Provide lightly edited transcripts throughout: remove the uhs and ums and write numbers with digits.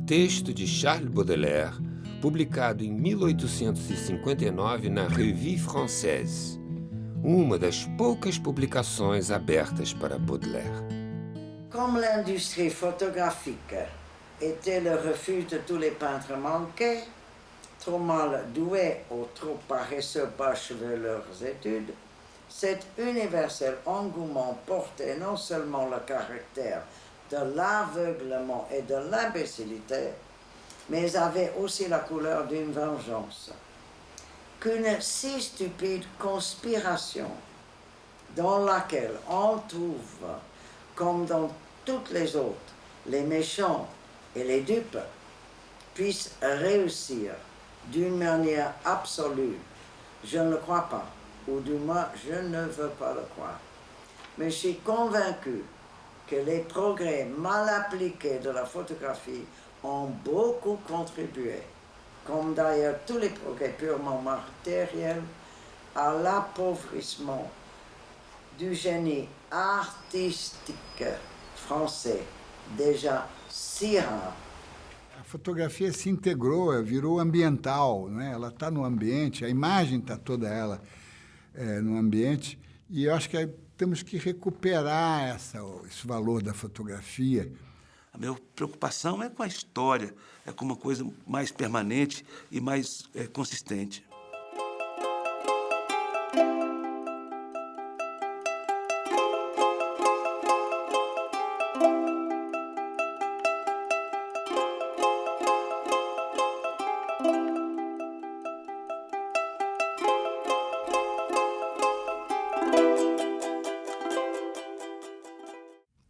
texto de Charles Baudelaire, publicado em 1859 na Revue Française, uma das poucas publicações abertas para Baudelaire. Comme l'industrie photographique était le refuge de tous les peintres manqués, trop mal doués ou trop paresseux pour achever leurs études, cet universel engouement portait non seulement le caractère de l'aveuglement et de l'imbécilité, mais avait aussi la couleur d'une vengeance. Qu'une si stupide conspiration dans laquelle on trouve, comme dans toutes les autres, les méchants et les dupes, puisse réussir d'une manière absolue, je ne le crois pas, ou du moins je ne veux pas le croire. Mais je suis convaincu que les progrès mal appliqués de la photographie ont beaucoup contribué, comme d'ailleurs tous les progrès purement matériels, à l'appauvrissement du génie artistique français, déjà si rare. A fotografia se integrou, virou ambiental, né? Ela está no ambiente, a imagem está toda ela no ambiente, e eu acho que temos que recuperar esse valor da fotografia. A minha preocupação é com a história, é com uma coisa mais permanente e mais consistente.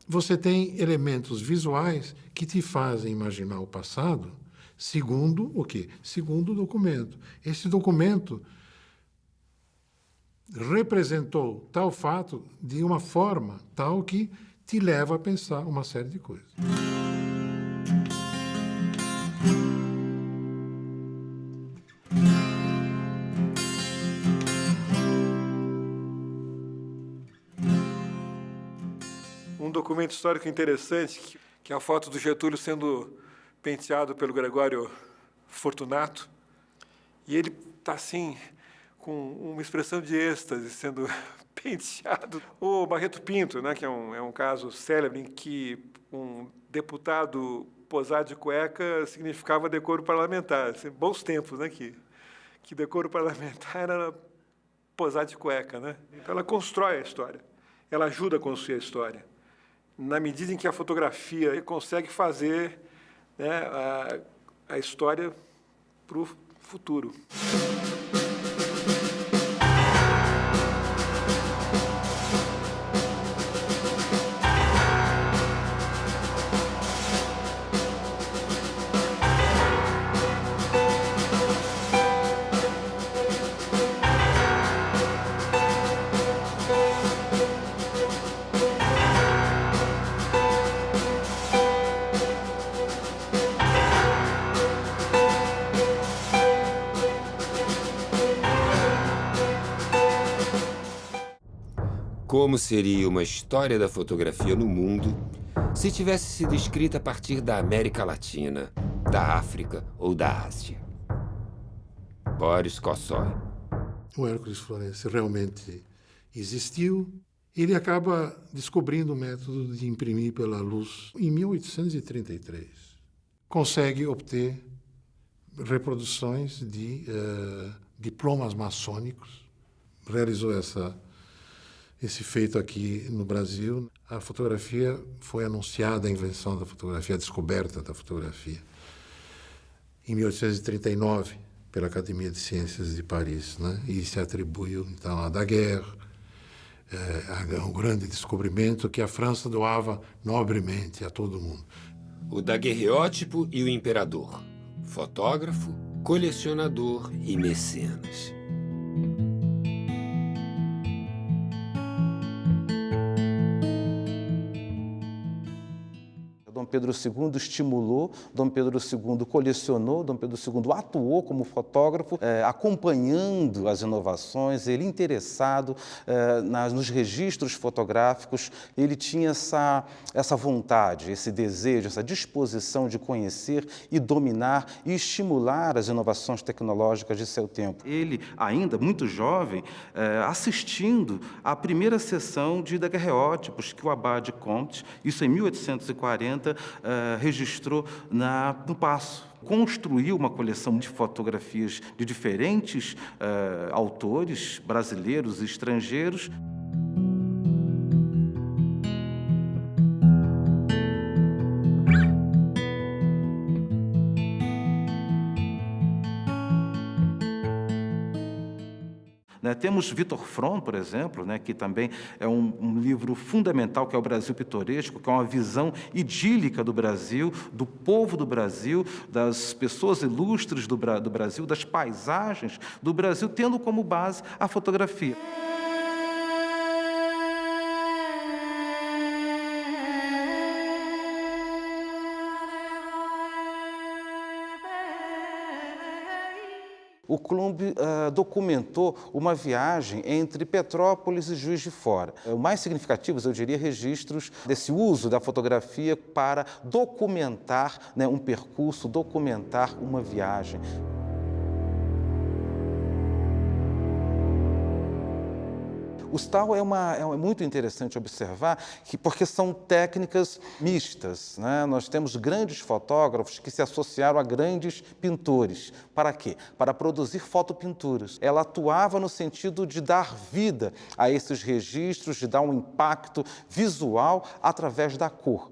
Você tem elementos visuais que te fazem imaginar o passado segundo o quê? Segundo o documento. Esse documento representou tal fato de uma forma tal que te leva a pensar uma série de coisas. Um documento histórico interessante, que é a foto do Getúlio sendo penteado pelo Gregório Fortunato. E ele está assim, com uma expressão de êxtase, sendo penteado. O Barreto Pinto, né, que é um caso célebre em que um deputado posar de cueca significava decoro parlamentar. Assim, bons tempos, né, que decoro parlamentar era posar de cueca, né? Então ela constrói a história, ela ajuda a construir a história, na medida em que a fotografia consegue fazer, né, a história para o futuro. Como seria uma história da fotografia no mundo se tivesse sido escrita a partir da América Latina, da África ou da Ásia? Boris Kosoy. O Hércules Florence realmente existiu. Ele acaba descobrindo o método de imprimir pela luz em 1833. Consegue obter reproduções de diplomas maçônicos. Realizou esse feito aqui no Brasil. A fotografia foi anunciada, a invenção da fotografia, a descoberta da fotografia, em 1839, pela Academia de Ciências de Paris, né? E se atribuiu, então, a Daguerre, o grande descobrimento que a França doava nobremente a todo mundo. O daguerreótipo e o imperador. Fotógrafo, colecionador e mecenas. Pedro II estimulou, Dom Pedro II colecionou, Dom Pedro II atuou como fotógrafo, acompanhando as inovações, ele interessado nos registros fotográficos, ele tinha essa vontade, esse desejo, essa disposição de conhecer e dominar e estimular as inovações tecnológicas de seu tempo. Ele, ainda muito jovem, assistindo à primeira sessão de daguerreótipos que o Abade Comte, isso em 1840, registrou no Paço. Construiu uma coleção de fotografias de diferentes autores, brasileiros e estrangeiros. Temos Victor Fron, por exemplo, que também é um livro fundamental, que é o Brasil Pitoresco, que é uma visão idílica do Brasil, do povo do Brasil, das pessoas ilustres do Brasil, das paisagens do Brasil, tendo como base a fotografia. O Klumb documentou uma viagem entre Petrópolis e Juiz de Fora. O mais significativos, eu diria, registros desse uso da fotografia para documentar um percurso, documentar uma viagem. O STAL é muito interessante observar, porque são técnicas mistas. Nós temos grandes fotógrafos que se associaram a grandes pintores. Para quê? Para produzir fotopinturas. Ela atuava no sentido de dar vida a esses registros, de dar um impacto visual através da cor.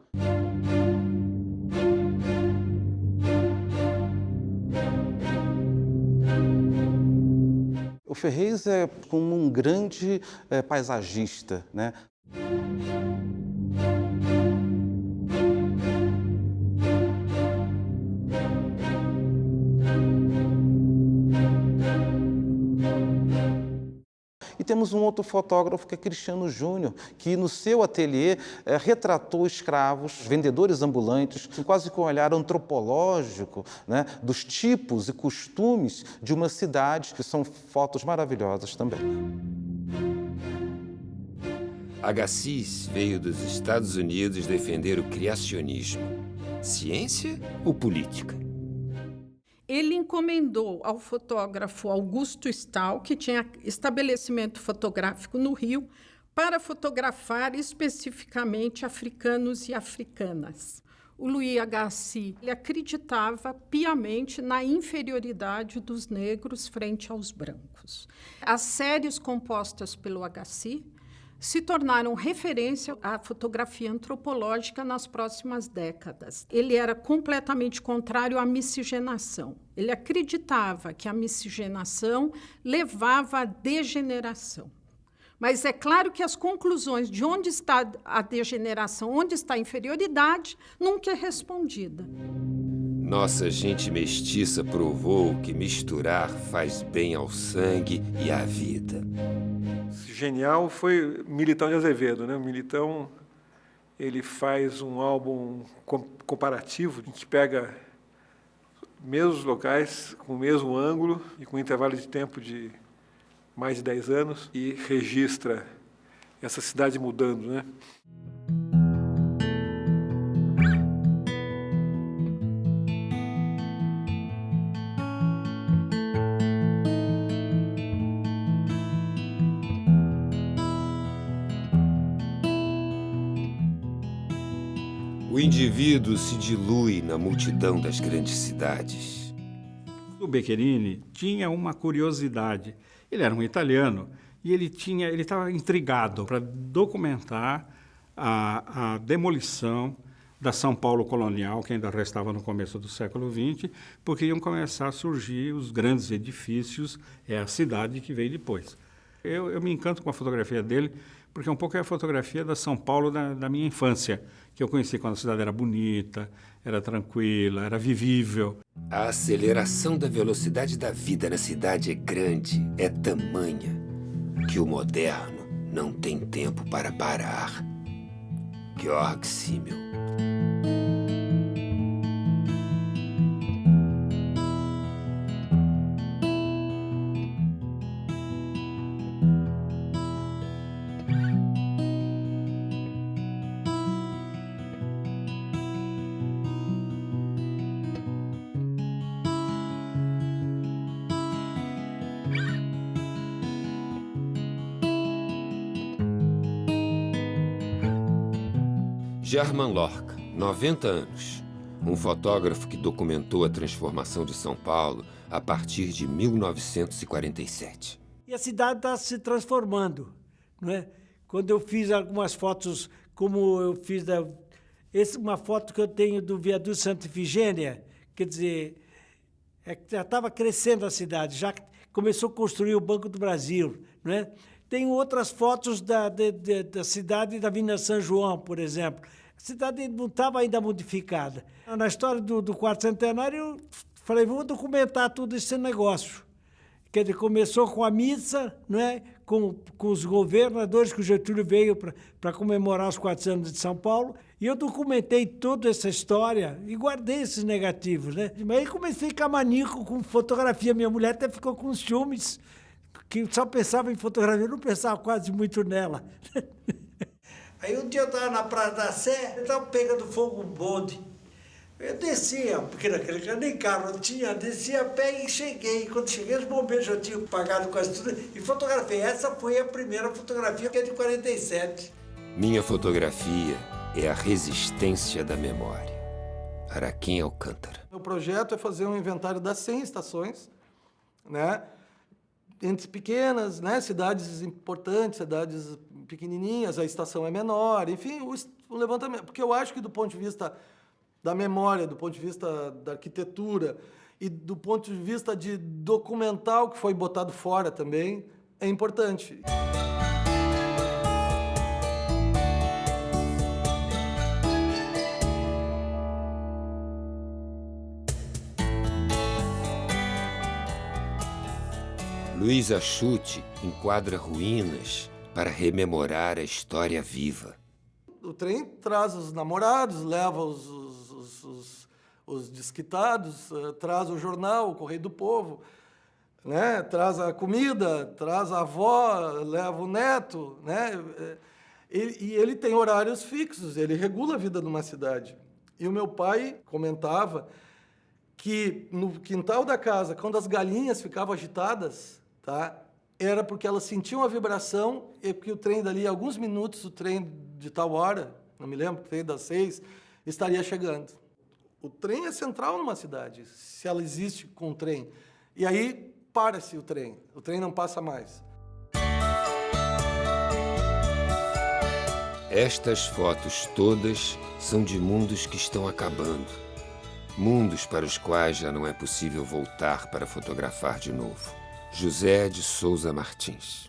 O Ferrez é como um grande paisagista, E temos um outro fotógrafo, que é Cristiano Júnior, que no seu ateliê retratou escravos, vendedores ambulantes, quase com um olhar antropológico, dos tipos e costumes de uma cidade, que são fotos maravilhosas também. Agassiz veio dos Estados Unidos defender o criacionismo. Ciência ou política? Ele encomendou ao fotógrafo Augusto Stahl, que tinha estabelecimento fotográfico no Rio, para fotografar especificamente africanos e africanas. O Louis Agassiz acreditava piamente na inferioridade dos negros frente aos brancos. As séries compostas pelo Agassiz se tornaram referência à fotografia antropológica nas próximas décadas. Ele era completamente contrário à miscigenação. Ele acreditava que a miscigenação levava à degeneração. Mas é claro que as conclusões de onde está a degeneração, onde está a inferioridade, nunca é respondida. Nossa gente mestiça provou que misturar faz bem ao sangue e à vida. Genial foi Militão de Azevedo, O Militão, ele faz um álbum comparativo, em que pega mesmos locais, com o mesmo ângulo e com um intervalo de tempo de mais de 10 anos, e registra essa cidade mudando, O indivíduo se dilui na multidão das grandes cidades. O Beccherini tinha uma curiosidade. Ele era um italiano e ele estava intrigado para documentar a demolição da São Paulo colonial, que ainda restava no começo do século XX, porque iam começar a surgir os grandes edifícios, a cidade que veio depois. Eu me encanto com a fotografia dele, porque um pouco é a fotografia da São Paulo da minha infância, que eu conheci quando a cidade era bonita, era tranquila, era vivível. A aceleração da velocidade da vida na cidade é grande, é tamanha, que o moderno não tem tempo para parar. Georg Simmel. German Lorca, 90 anos. Um fotógrafo que documentou a transformação de São Paulo a partir de 1947. E a cidade está se transformando, não é? Quando eu fiz algumas fotos, como eu fiz uma foto que eu tenho do viaduto Santa Ifigênia, quer dizer, já estava crescendo a cidade, já começou a construir o Banco do Brasil, não é? Tem outras fotos da cidade da Avenida São João, por exemplo. A cidade não estava ainda modificada. Na história do quarto centenário, eu falei, vou documentar todo esse negócio. Quer dizer, começou com a missa, não é? Com os governadores, que o Getúlio veio para comemorar os 400 anos de São Paulo, e eu documentei toda essa história e guardei esses negativos, né? Mas aí comecei a ficar maníaco com fotografia. Minha mulher até ficou com ciúmes, que só pensava em fotografia, eu não pensava quase muito nela. Aí um dia eu estava na Praia da Sé, eu estava pegando fogo um bonde. Eu descia, porque naquele dia nem carro não tinha, descia a pé e cheguei. Quando cheguei, os bombeiros já tinham pagado quase tudo e fotografei. Essa foi a primeira fotografia, que é de 47. Minha fotografia é a resistência da memória. Araquém Alcântara. O projeto é fazer um inventário das 100 estações, né? Entre pequenas, né? Cidades importantes, cidades pequenininhas, a estação é menor, enfim, o levantamento. Porque eu acho que do ponto de vista da memória, do ponto de vista da arquitetura e do ponto de vista de documental que foi botado fora também, é importante. Luiz Achuti enquadra ruínas para rememorar a história viva. O trem traz os namorados, leva os desquitados, traz o jornal, o Correio do Povo, né? Traz a comida, traz a avó, leva o neto, né? E ele tem horários fixos, ele regula a vida de uma cidade. E o meu pai comentava que no quintal da casa, quando as galinhas ficavam agitadas, tá? Era porque elas sentiam a vibração e que o trem dali, alguns minutos, o trem de tal hora, não me lembro, o trem das 6, estaria chegando. O trem é central numa cidade, se ela existe com o trem. E aí, para-se o trem não passa mais. Estas fotos todas são de mundos que estão acabando. Mundos para os quais já não é possível voltar para fotografar de novo. José de Souza Martins.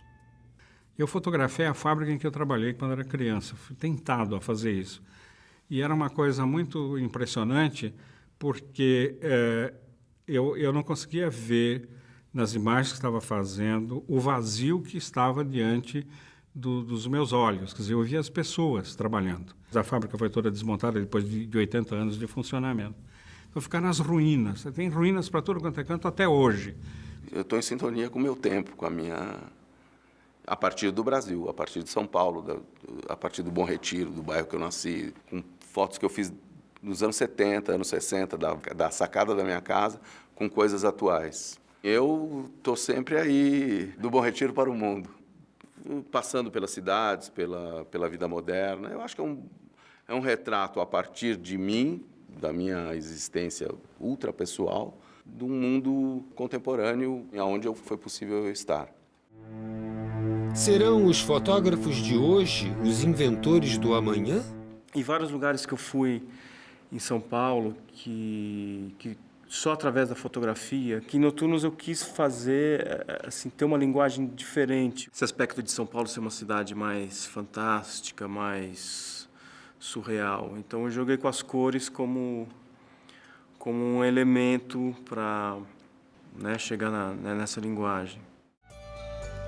Eu fotografei a fábrica em que eu trabalhei quando era criança. Fui tentado a fazer isso. E era uma coisa muito impressionante, porque eu não conseguia ver, nas imagens que estava fazendo, o vazio que estava diante dos meus olhos. Quer dizer, eu via as pessoas trabalhando. A fábrica foi toda desmontada depois de 80 anos de funcionamento. Então, ficar nas ruínas. Tem ruínas para todo quanto é canto até hoje. Eu estou em sintonia com o meu tempo, com a minha... A partir do Brasil, a partir de São Paulo, a partir do Bom Retiro, do bairro que eu nasci, com fotos que eu fiz nos anos 70, anos 60, da sacada da minha casa, com coisas atuais. Eu estou sempre aí, do Bom Retiro para o mundo, passando pelas cidades, pela vida moderna. Eu acho que é um retrato a partir de mim, da minha existência ultrapessoal, de um mundo contemporâneo onde foi possível estar. Serão os fotógrafos de hoje os inventores do amanhã? Em vários lugares que eu fui em São Paulo, que só através da fotografia, que em Noturnos eu quis fazer, assim, ter uma linguagem diferente. Esse aspecto de São Paulo ser uma cidade mais fantástica, mais surreal. Então eu joguei com as cores como um elemento para, né, chegar nessa linguagem.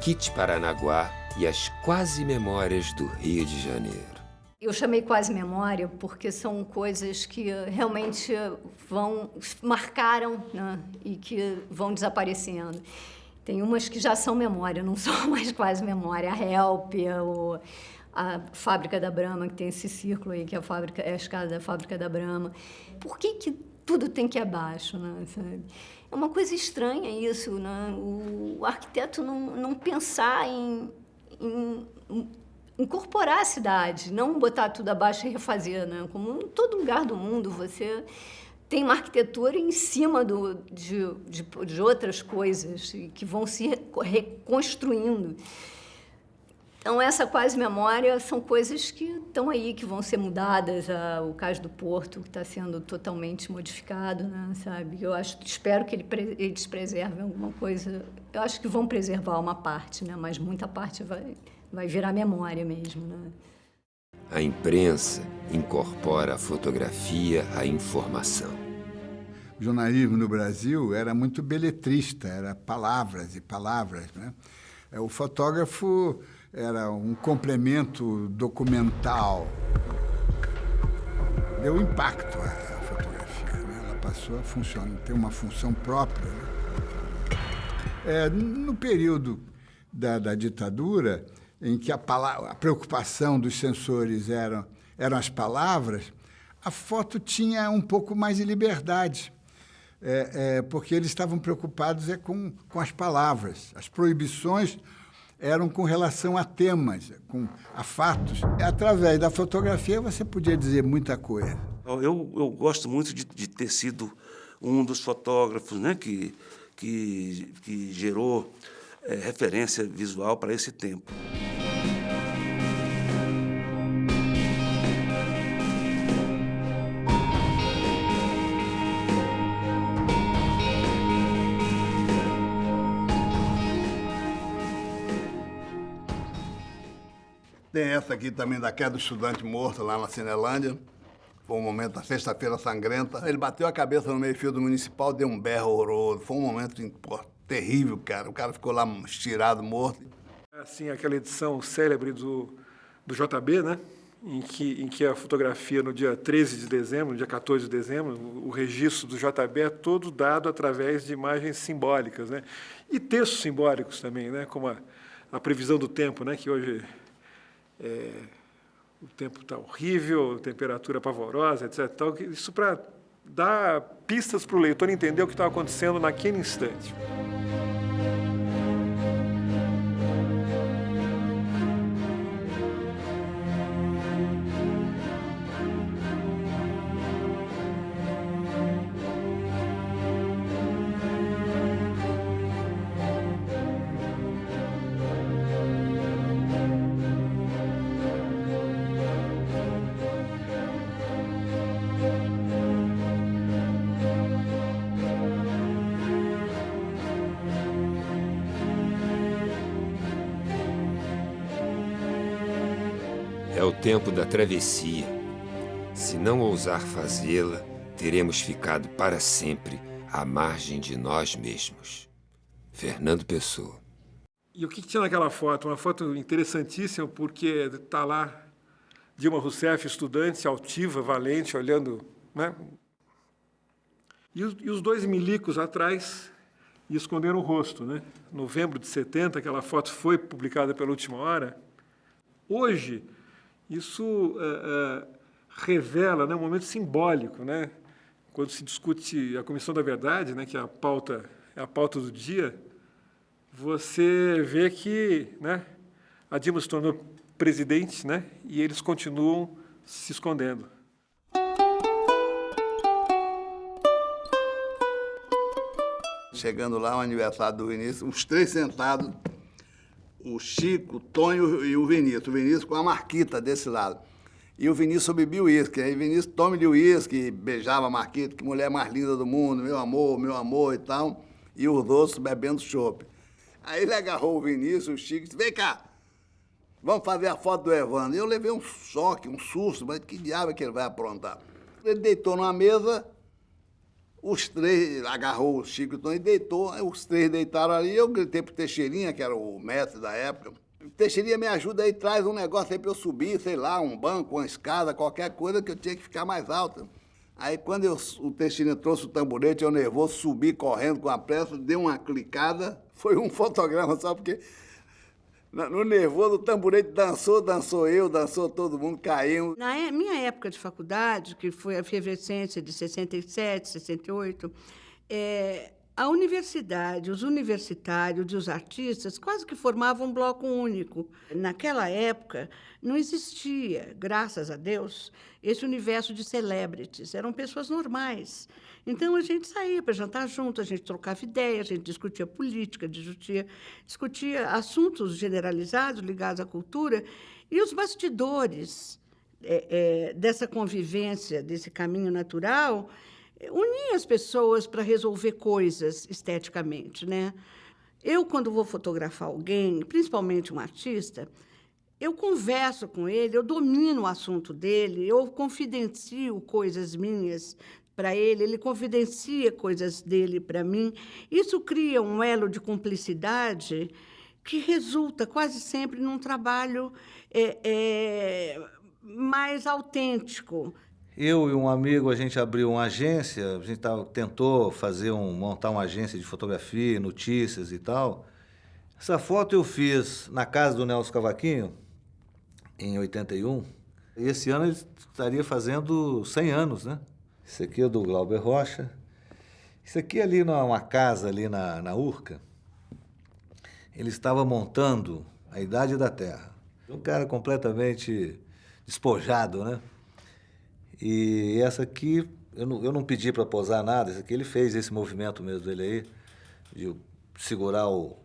Kit Paranaguá e as quase memórias do Rio de Janeiro. Eu chamei quase memória porque são coisas que realmente marcaram, né, e que vão desaparecendo. Tem umas que já são memória, não são mais quase memória. A Help, a Fábrica da Brahma, que tem esse círculo aí, que é a escada da Fábrica da Brahma. Por que tudo tem que ir abaixo, né, sabe? É uma coisa estranha isso, né? O arquiteto não pensar em incorporar a cidade, não botar tudo abaixo e refazer, né? Como em todo lugar do mundo, você tem uma arquitetura em cima de outras coisas que vão se reconstruindo. Então, essa quase memória são coisas que estão aí, que vão ser mudadas. O Cais do Porto, que está sendo totalmente modificado, né, sabe? Espero que eles preservem alguma coisa. Eu acho que vão preservar uma parte, né, mas muita parte vai virar memória mesmo, né? A imprensa incorpora a fotografia à informação. O jornalismo no Brasil era muito beletrista, era palavras e palavras, né? O fotógrafo era um complemento documental. Deu impacto à fotografia, né? Ela passou a funcionar, ter uma função própria, né? No período da ditadura, em que a preocupação dos censores eram as palavras, a foto tinha um pouco mais de liberdade, porque eles estavam preocupados com as palavras. As proibições eram com relação a temas, a fatos. Através da fotografia você podia dizer muita coisa. Eu gosto muito de ter sido um dos fotógrafos, né, que gerou referência visual para esse tempo. Tem essa aqui também da queda do estudante morto lá na Cinelândia. Foi um momento da sexta-feira sangrenta. Ele bateu a cabeça no meio-fio do municipal, deu um berro horroroso. Foi um momento terrível, cara. O cara ficou lá estirado, morto. Assim, aquela edição célebre do JB, né? Em que a fotografia no dia 13 de dezembro, no dia 14 de dezembro, o registro do JB é todo dado através de imagens simbólicas, né? E textos simbólicos também, né? Como a previsão do tempo, né? Que hoje o tempo está horrível, temperatura pavorosa, etc. Isso para dar pistas para o leitor entender o que estava acontecendo naquele instante. É o tempo da travessia. Se não ousar fazê-la, teremos ficado para sempre à margem de nós mesmos. Fernando Pessoa. E o que tinha naquela foto? Uma foto interessantíssima, porque está lá Dilma Rousseff, estudante, altiva, valente, olhando, né? E os dois milicos atrás esconderam o rosto, né? Novembro de 70, aquela foto foi publicada pela Última Hora. Hoje, isso revela, né, um momento simbólico, né? Quando se discute a Comissão da Verdade, né, que é a pauta do dia, você vê que, né, a Dilma se tornou presidente, né, e eles continuam se escondendo. Chegando lá, o aniversário do Vinícius, os três sentados, o Chico, o Tonho e o Vinícius. O Vinícius com a Marquita desse lado. E o Vinícius bebia uísque. Aí o Vinícius tome-lhe uísque, beijava a Marquita, que mulher mais linda do mundo, meu amor e tal. E os outros bebendo chopp. Aí ele agarrou o Vinícius, o Chico, e disse, vem cá, vamos fazer a foto do Evandro. E eu levei um choque, um susto, mas que diabo é que ele vai aprontar? Ele deitou numa mesa, os três, agarrou o Chico e o Tonho e deitou, os três deitaram ali, eu gritei pro Teixeirinha, que era o mestre da época, Teixeirinha, me ajuda aí, traz um negócio aí pra eu subir, sei lá, um banco, uma escada, qualquer coisa que eu tinha que ficar mais alta. Aí quando o Teixeirinha trouxe o tamborete, eu nervoso, subi correndo com a pressa, dei uma clicada, foi um fotograma só, porque no nervoso o tamborete dançou eu, dançou todo mundo, caímos. Na minha época de faculdade, que foi a efervescência de 67, 68, A universidade, os universitários e os artistas quase que formavam um bloco único. Naquela época, não existia, graças a Deus, esse universo de celebrities. Eram pessoas normais. Então, a gente saía para jantar junto, a gente trocava ideias, a gente discutia política, discutia assuntos generalizados ligados à cultura. E os bastidores dessa convivência, desse caminho natural, unia as pessoas para resolver coisas esteticamente, né? Eu, quando vou fotografar alguém, principalmente um artista, eu converso com ele, eu domino o assunto dele, eu confidencio coisas minhas para ele, ele confidencia coisas dele para mim. Isso cria um elo de cumplicidade que resulta quase sempre num trabalho mais autêntico. Eu e um amigo, a gente abriu uma agência, a gente tentou montar uma agência de fotografia, notícias e tal. Essa foto eu fiz na casa do Nelson Cavaquinho, em 81. E esse ano ele estaria fazendo 100 anos, né? Esse aqui é do Glauber Rocha. Isso aqui ali numa casa ali na Urca. Ele estava montando a Idade da Terra. Um cara completamente despojado, né? E essa aqui, eu não pedi para posar nada, essa aqui ele fez esse movimento mesmo dele aí, de segurar o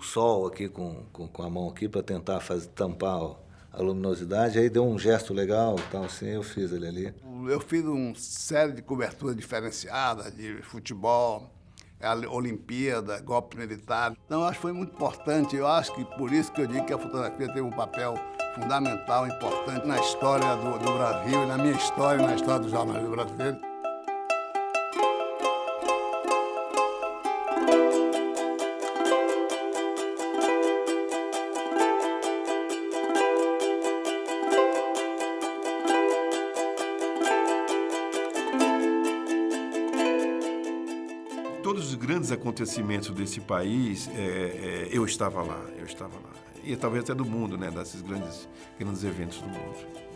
sol aqui com a mão aqui para tentar tampar a luminosidade, aí deu um gesto legal e tal, assim, eu fiz ele ali. Eu fiz uma série de coberturas diferenciadas de futebol, a Olimpíada, golpe militar. Então, eu acho que foi muito importante. Eu acho que por isso que eu digo que a fotografia teve um papel fundamental, importante na história do Brasil, e na minha história, e na história do jornalismo brasileiro. Todos os grandes acontecimentos desse país, eu estava lá. E talvez até do mundo, né, desses grandes eventos do mundo.